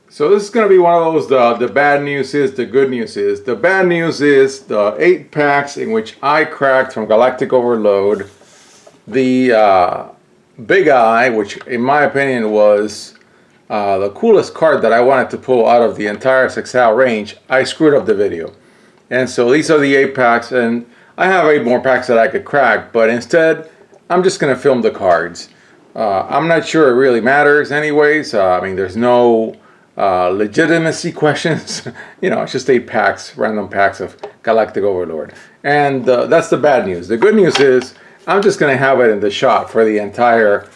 So this is going to be one of those, the bad news is, the good news is. The bad news is the 8 packs in which I cracked from Galactic Overload. The Big Eye, which in my opinion was the coolest card that I wanted to pull out of the entire 6-hour range, I screwed up the video. And so these are the 8 packs, and I have 8 more packs that I could crack, but instead, I'm just going to film the cards. I'm not sure it really matters anyways. I mean, there's no legitimacy questions. You know, it's just 8 packs, random packs of Galactic Overlord. And that's the bad news. The good news is I'm just going to have it in the shot for the entire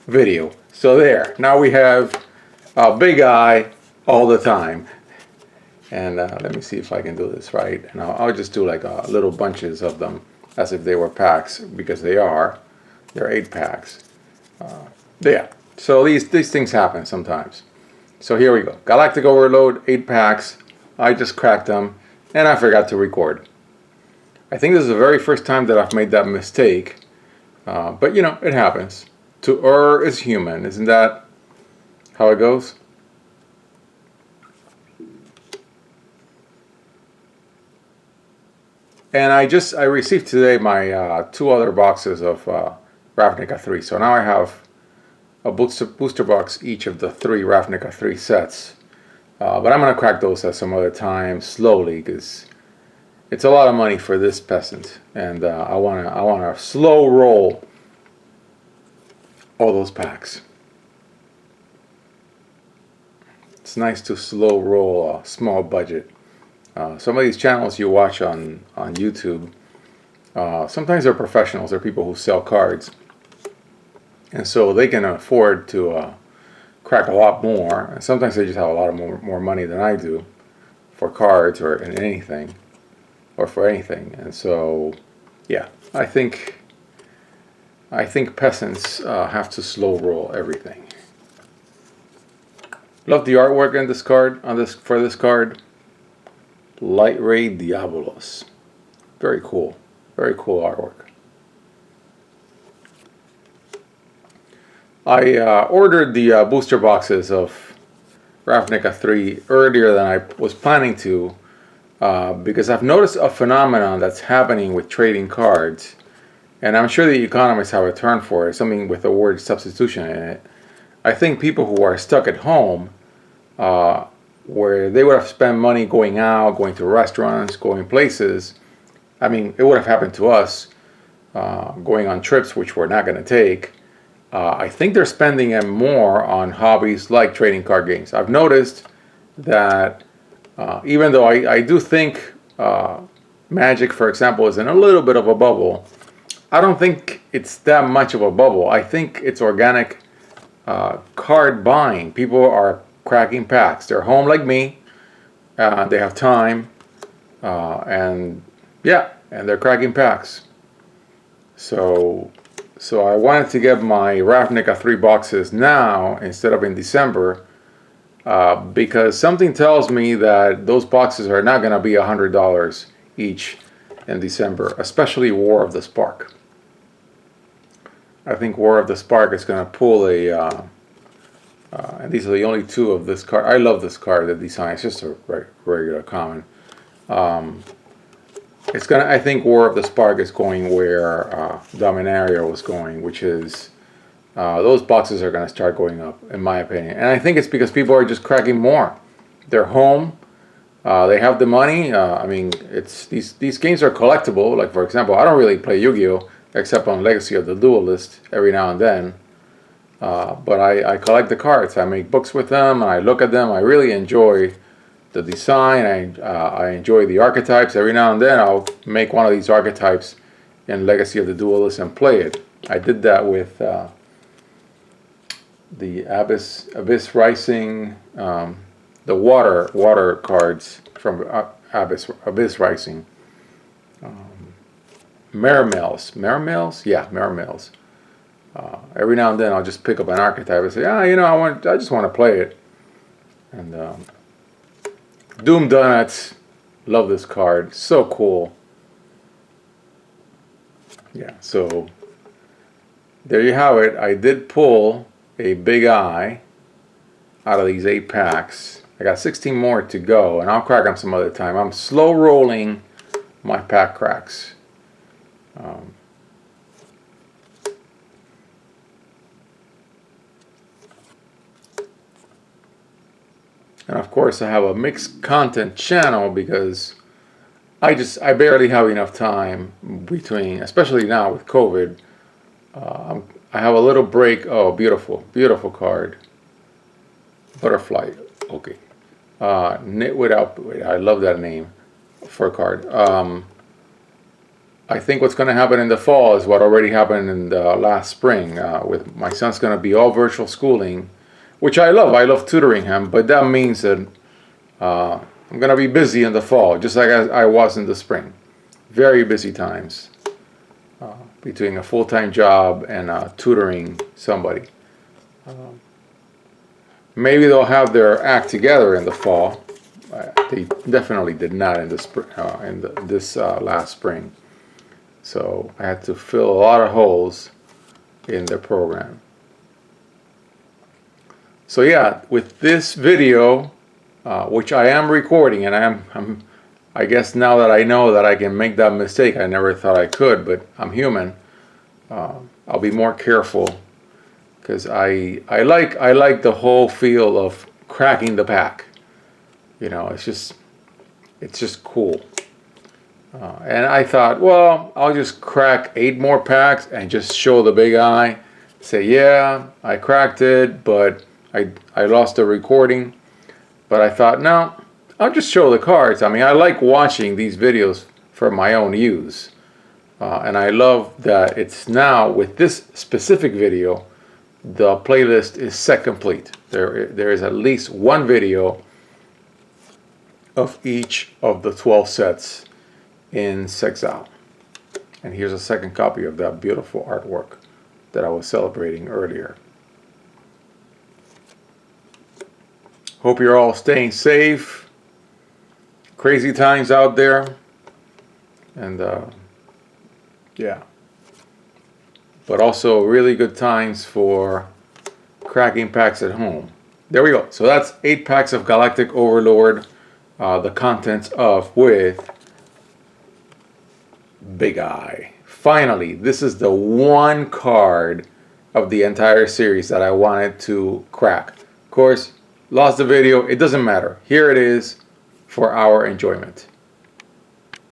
video. So there, now we have a Big Eye all the time. And let me see if I can do this right. And I'll just do like little bunches of them as if they were packs, because they are. They're 8 packs. Yeah, so these things happen sometimes. So here we go. Galactic Overload, 8 packs. I just cracked them, and I forgot to record. I think this is the very first time that I've made that mistake. But you know, it happens. To err is human. Isn't that how it goes? And I received today my 2 other boxes of Ravnica 3. So now I have a booster box each of the 3 Ravnica 3 sets. But I'm going to crack those at some other time slowly, because it's a lot of money for this peasant, and I want to slow roll all those packs. It's nice to slow roll a small budget. Some of these channels you watch on YouTube, sometimes they're professionals. They're people who sell cards, and so they can afford to crack a lot more. And sometimes they just have a lot of more money than I do for cards or in anything, or for anything. And so, yeah, I think peasants have to slow roll everything. Love the artwork in this card, for this card. Light Ray Diabolos. Very cool. Very cool artwork. I ordered the booster boxes of Ravnica 3 earlier than I was planning to, because I've noticed a phenomenon that's happening with trading cards, and I'm sure the economists have a term for it, something with the word substitution in it. I think people who are stuck at home, where they would have spent money going out, going to restaurants, going places. I mean, it would have happened to us, going on trips which we're not going to take. I think they're spending it more on hobbies like trading card games. I've noticed that even though I do think Magic, for example, is in a little bit of a bubble, I don't think it's that much of a bubble. I think it's organic card buying. People are cracking packs. They're home like me. They have time, and yeah, and they're cracking packs. So I wanted to get my Ravnica 3 boxes now instead of in December, because something tells me that those boxes are not going to be $100 each in December, especially War of the Spark. I think War of the Spark is going to pull a and these are the only 2 of this card. I love this card, the design. It's just a regular common. It's gonna. I think War of the Spark is going where Dominaria was going, which is those boxes are going to start going up, in my opinion. And I think it's because people are just cracking more. They're home. They have the money. I mean, it's these games are collectible. Like, for example, I don't really play Yu-Gi-Oh! Except on Legacy of the Duelist every now and then. But I collect the cards. I make books with them, and I look at them. I really enjoy the design. I enjoy the archetypes. Every now and then I'll make one of these archetypes in Legacy of the Duelist and play it. I did that with the Abyss Rising, the water cards from Abyss Rising. Mermails? Yeah, Mermails. Every now and then I'll just pick up an archetype and say, you know, I just want to play it. And Doom Donuts, love this card, so cool. Yeah, so there you have it. I did pull a Big Eye out of these 8 packs. I got 16 more to go, and I'll crack them some other time. I'm slow rolling my pack cracks. And of course I have a mixed content channel because I barely have enough time between, especially now with COVID. I have a little break. Oh, beautiful, beautiful card. Butterfly. Okay. Knit Without. I love that name for a card. I think what's going to happen in the fall is what already happened in the last spring. With my son's going to be all virtual schooling, which I love. I love tutoring him, but that means that I'm going to be busy in the fall, just like I was in the spring. Very busy times between a full-time job and tutoring somebody. Maybe they'll have their act together in the fall. They definitely did not in this last spring. So I had to fill a lot of holes in the program. So yeah, with this video, which I am recording, and I guess now that I know that I can make that mistake, I never thought I could, but I'm human. I'll be more careful because I like the whole feel of cracking the pack. You know, it's just cool. And I thought, well, I'll just crack 8 more packs and just show the big eye. Say, yeah, I cracked it, but I lost the recording. But I thought, no, I'll just show the cards. I mean, I like watching these videos for my own use. And I love that it's now, with this specific video, the playlist is set complete. There is at least one video of each of the 12 sets in Sexal. And here's a second copy of that beautiful artwork that I was celebrating earlier. Hope you're all staying safe. Crazy times out there. And yeah. But also really good times for cracking packs at home. There we go. So that's 8 packs of Galactic Overlord. The contents of with Big Eye. Finally, this is the one card of the entire series that I wanted to crack. Of course, lost the video. It doesn't matter. Here it is for our enjoyment.